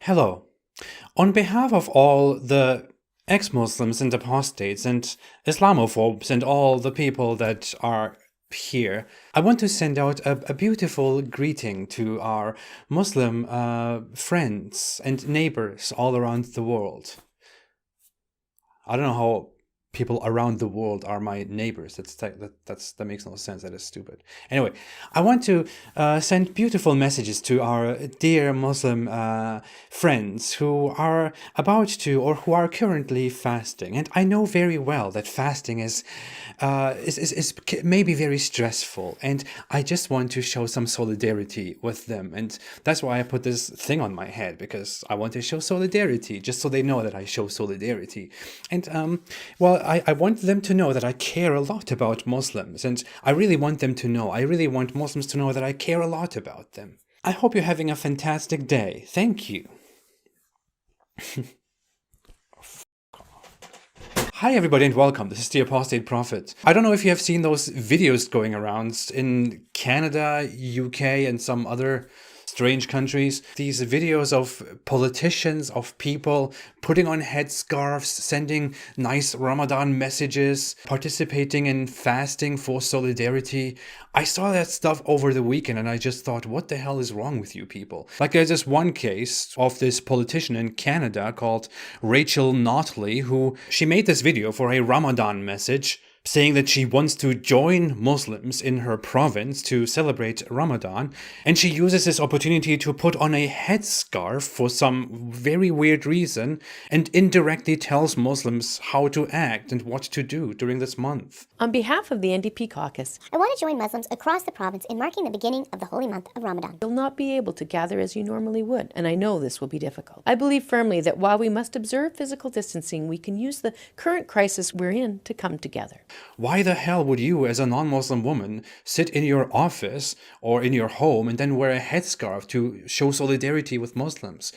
Hello. On behalf of all the ex-Muslims and apostates and Islamophobes and all the people that are here, I want to send out a beautiful greeting to our Muslim friends and neighbors all around the world. I don't know how people around the world are my neighbors. That makes no sense. That is stupid. Anyway, I want to send beautiful messages to our dear Muslim friends who are about to or who are currently fasting. And I know very well that fasting is maybe very stressful, and I just want to show some solidarity with them. And that's why I put this thing on my head, because I want to show solidarity, just so they know that I show solidarity. And I want them to know that I care a lot about Muslims, and I really want Muslims to know that I care a lot about them. I hope you're having a fantastic day. Thank you. Hi everybody and welcome. This is the Apostate Prophet. I don't know if you have seen those videos going around in Canada, UK, and some other strange countries. These videos of politicians, of people putting on headscarves, sending nice Ramadan messages, participating in fasting for solidarity. I saw that stuff over the weekend and I just thought, what the hell is wrong with you people? Like, there's this one case of this politician in Canada called Rachel Notley, who she made this video for a Ramadan message, saying that she wants to join Muslims in her province to celebrate Ramadan, and she uses this opportunity to put on a headscarf for some very weird reason and indirectly tells Muslims how to act and what to do during this month. On behalf of the NDP caucus, I want to join Muslims across the province in marking the beginning of the holy month of Ramadan. you'll not be able to gather as you normally would, and I know this will be difficult. I believe firmly that while we must observe physical distancing, we can use the current crisis we're in to come together. Why the hell would you, as a non-Muslim woman, sit in your office or in your home and then wear a headscarf to show solidarity with Muslims?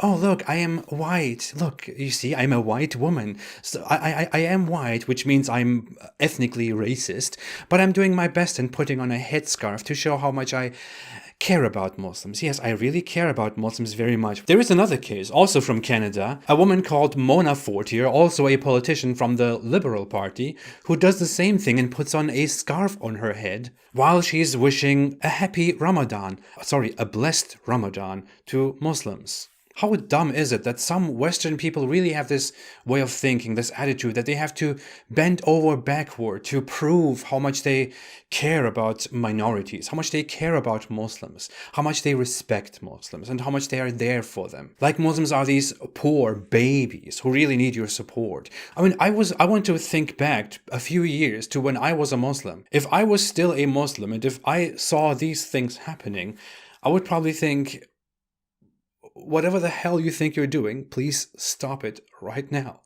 Oh, look, I am white. Look, you see, I'm a white woman. So I am white, which means I'm ethnically racist, but I'm doing my best in putting on a headscarf to show how much I care about Muslims. Yes, I really care about Muslims very much. There is another case, also from Canada, a woman called Mona Fortier, also a politician from the Liberal Party, who does the same thing and puts on a scarf on her head while she's wishing a blessed Ramadan to Muslims. How dumb is it that some Western people really have this way of thinking, this attitude, that they have to bend over backward to prove how much they care about minorities, how much they care about Muslims, how much they respect Muslims, and how much they are there for them. Like Muslims are these poor babies who really need your support. I mean, I want to think back a few years to when I was a Muslim. If I was still a Muslim and if I saw these things happening, I would probably think, whatever the hell you think you're doing, please stop it right now.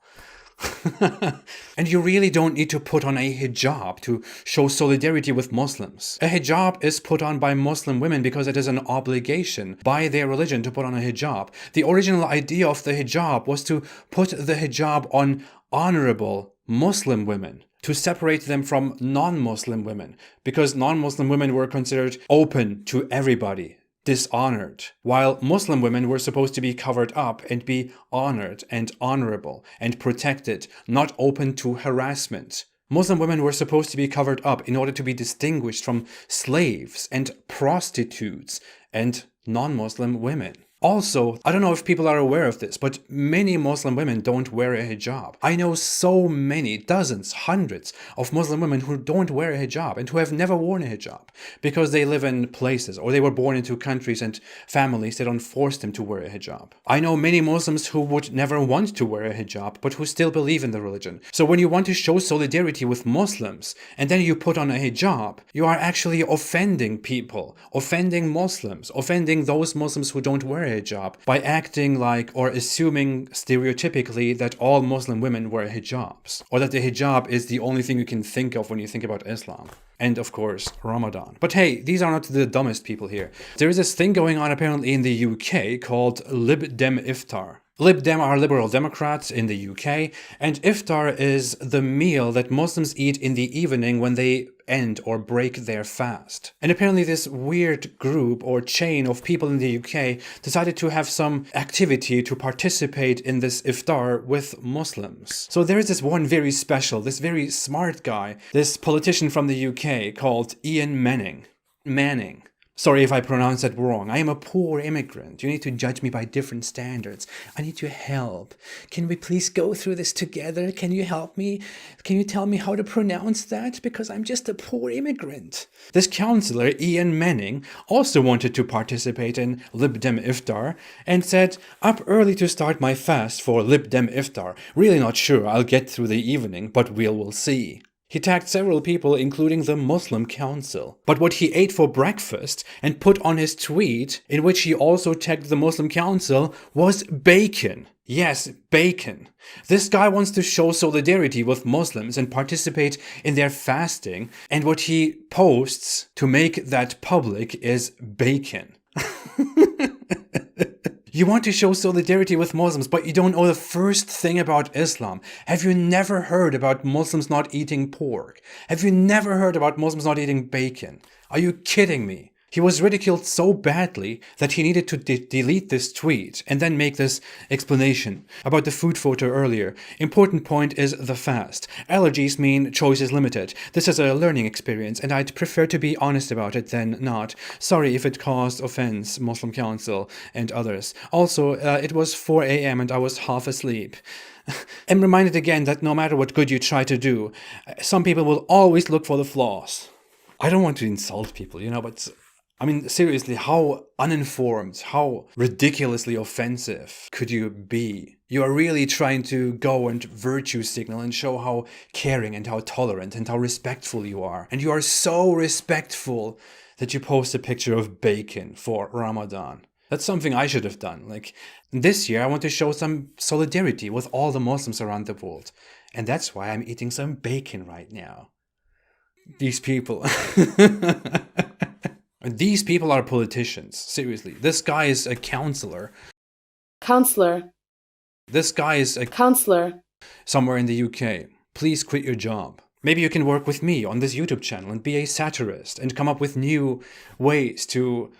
And you really don't need to put on a hijab to show solidarity with Muslims. A hijab is put on by Muslim women because it is an obligation by their religion to put on a hijab. The original idea of the hijab was to put the hijab on honorable Muslim women, to separate them from non-Muslim women, because non-Muslim women were considered open to everybody, dishonored, while Muslim women were supposed to be covered up and be honored and honorable and protected, not open to harassment. Muslim women were supposed to be covered up in order to be distinguished from slaves and prostitutes and non-Muslim women. Also, I don't know if people are aware of this, but many Muslim women don't wear a hijab. I know so many, dozens, hundreds of Muslim women who don't wear a hijab and who have never worn a hijab because they live in places or they were born into countries and families that don't force them to wear a hijab. I know many Muslims who would never want to wear a hijab but who still believe in the religion. So when you want to show solidarity with Muslims and then you put on a hijab, you are actually offending people, offending Muslims, offending those Muslims who don't wear a hijab by acting like or assuming stereotypically that all Muslim women wear hijabs, or that the hijab is the only thing you can think of when you think about Islam. And of course, Ramadan. But hey, these are not the dumbest people here. There is this thing going on apparently in the UK called Lib Dem Iftar. Lib Dem are liberal Democrats in the UK, and iftar is the meal that Muslims eat in the evening when they end or break their fast. And apparently this weird group or chain of people in the UK decided to have some activity to participate in this iftar with Muslims. So there is this one very special, this very smart guy, this politician from the UK called Ian Manning. Sorry if I pronounce that wrong. I am a poor immigrant. You need to judge me by different standards. I need your help. Can we please go through this together? Can you help me? Can you tell me how to pronounce that? Because I'm just a poor immigrant. This councillor, Ian Manning, also wanted to participate in Lib Dem Iftar and said, "Up early to start my fast for Lib Dem Iftar. Really not sure I'll get through the evening, but we'll see." He tagged several people, including the Muslim Council. But what he ate for breakfast and put on his tweet, in which he also tagged the Muslim Council, was bacon. Yes, bacon. This guy wants to show solidarity with Muslims and participate in their fasting, and what he posts to make that public is bacon. You want to show solidarity with Muslims, but you don't know the first thing about Islam. Have you never heard about Muslims not eating pork? Have you never heard about Muslims not eating bacon? Are you kidding me? He was ridiculed so badly that he needed to delete this tweet and then make this explanation about the food photo earlier. Important point is the fast. Allergies mean choice is limited. This is a learning experience and I'd prefer to be honest about it than not. Sorry if it caused offense, Muslim Council and others. Also, it was 4 a.m. and I was half asleep. I'm reminded again that no matter what good you try to do, some people will always look for the flaws. I don't want to insult people, but I mean, seriously, how uninformed, how ridiculously offensive could you be? You are really trying to go and virtue signal and show how caring and how tolerant and how respectful you are. And you are so respectful that you post a picture of bacon for Ramadan. That's something I should have done. Like, this year I want to show some solidarity with all the Muslims around the world. And that's why I'm eating some bacon right now. These people. These people are politicians, seriously. This guy is a counselor. This guy is a counselor somewhere in the UK. Please quit your job. Maybe you can work with me on this YouTube channel and be a satirist and come up with new ways to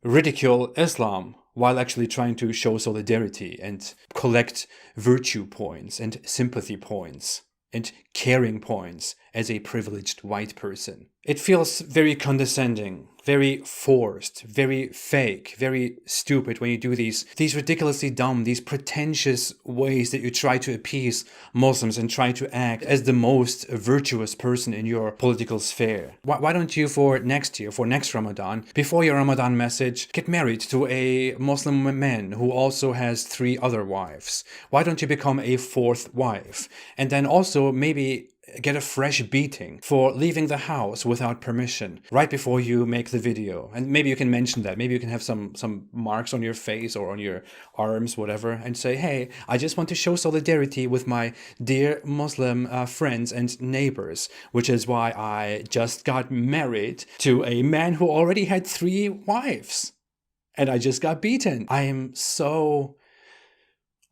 ridicule Islam while actually trying to show solidarity and collect virtue points and sympathy points and caring points as a privileged white person. It feels very condescending, very forced, very fake, very stupid when you do these ridiculously dumb, these pretentious ways that you try to appease Muslims and try to act as the most virtuous person in your political sphere. Why don't you for next year, for next Ramadan, before your Ramadan message, get married to a Muslim man who also has 3 other wives? Why don't you become a 4th wife? And then also maybe get a fresh beating for leaving the house without permission right before you make the video. And maybe you can mention that. Maybe you can have some marks on your face or on your arms, whatever, and say, hey, I just want to show solidarity with my dear Muslim friends and neighbors, which is why I just got married to a man who already had 3 wives. And I just got beaten. I am so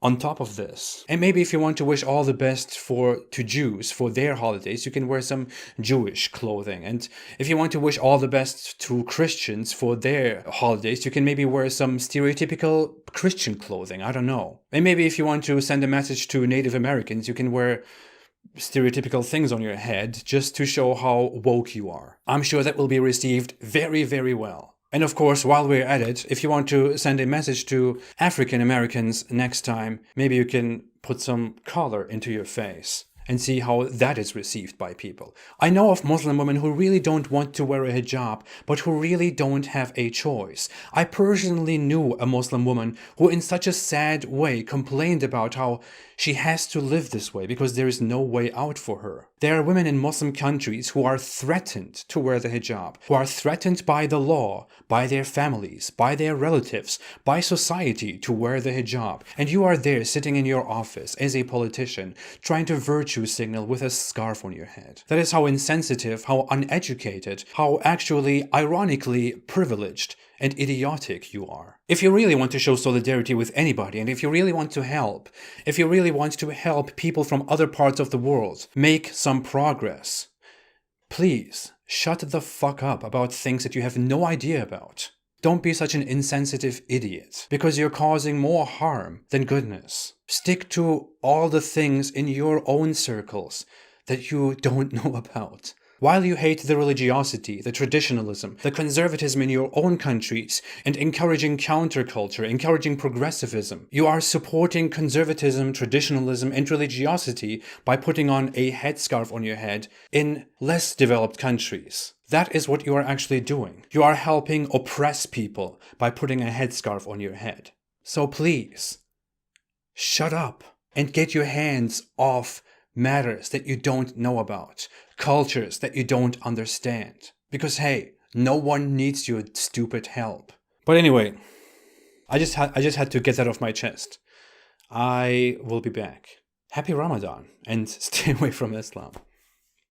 on top of this. And maybe if you want to wish all the best to Jews for their holidays, you can wear some Jewish clothing. And if you want to wish all the best to Christians for their holidays, you can maybe wear some stereotypical Christian clothing. I don't know. And maybe if you want to send a message to Native Americans, you can wear stereotypical things on your head just to show how woke you are. I'm sure that will be received very, very well. And of course, while we're at it, if you want to send a message to African Americans next time, maybe you can put some color into your face and see how that is received by people. I know of Muslim women who really don't want to wear a hijab, but who really don't have a choice. I personally knew a Muslim woman who in such a sad way complained about how she has to live this way because there is no way out for her. There are women in Muslim countries who are threatened to wear the hijab, who are threatened by the law, by their families, by their relatives, by society to wear the hijab. And you are there sitting in your office as a politician trying to virtue signal with a scarf on your head. That is how insensitive, how uneducated, how actually ironically privileged and idiotic you are. If you really want to show solidarity with anybody, and if you really want to help, if you really want to help people from other parts of the world make some progress, please shut the fuck up about things that you have no idea about. Don't be such an insensitive idiot, because you're causing more harm than goodness. Stick to all the things in your own circles that you don't know about. While you hate the religiosity, the traditionalism, the conservatism in your own countries, and encouraging counterculture, encouraging progressivism, you are supporting conservatism, traditionalism, and religiosity by putting on a headscarf on your head in less developed countries. That is what you are actually doing. You are helping oppress people by putting a headscarf on your head. So please, shut up and get your hands off matters that you don't know about, cultures that you don't understand. Because hey, no one needs your stupid help. But anyway, I just had to get that off my chest. I will be back. Happy Ramadan and stay away from Islam.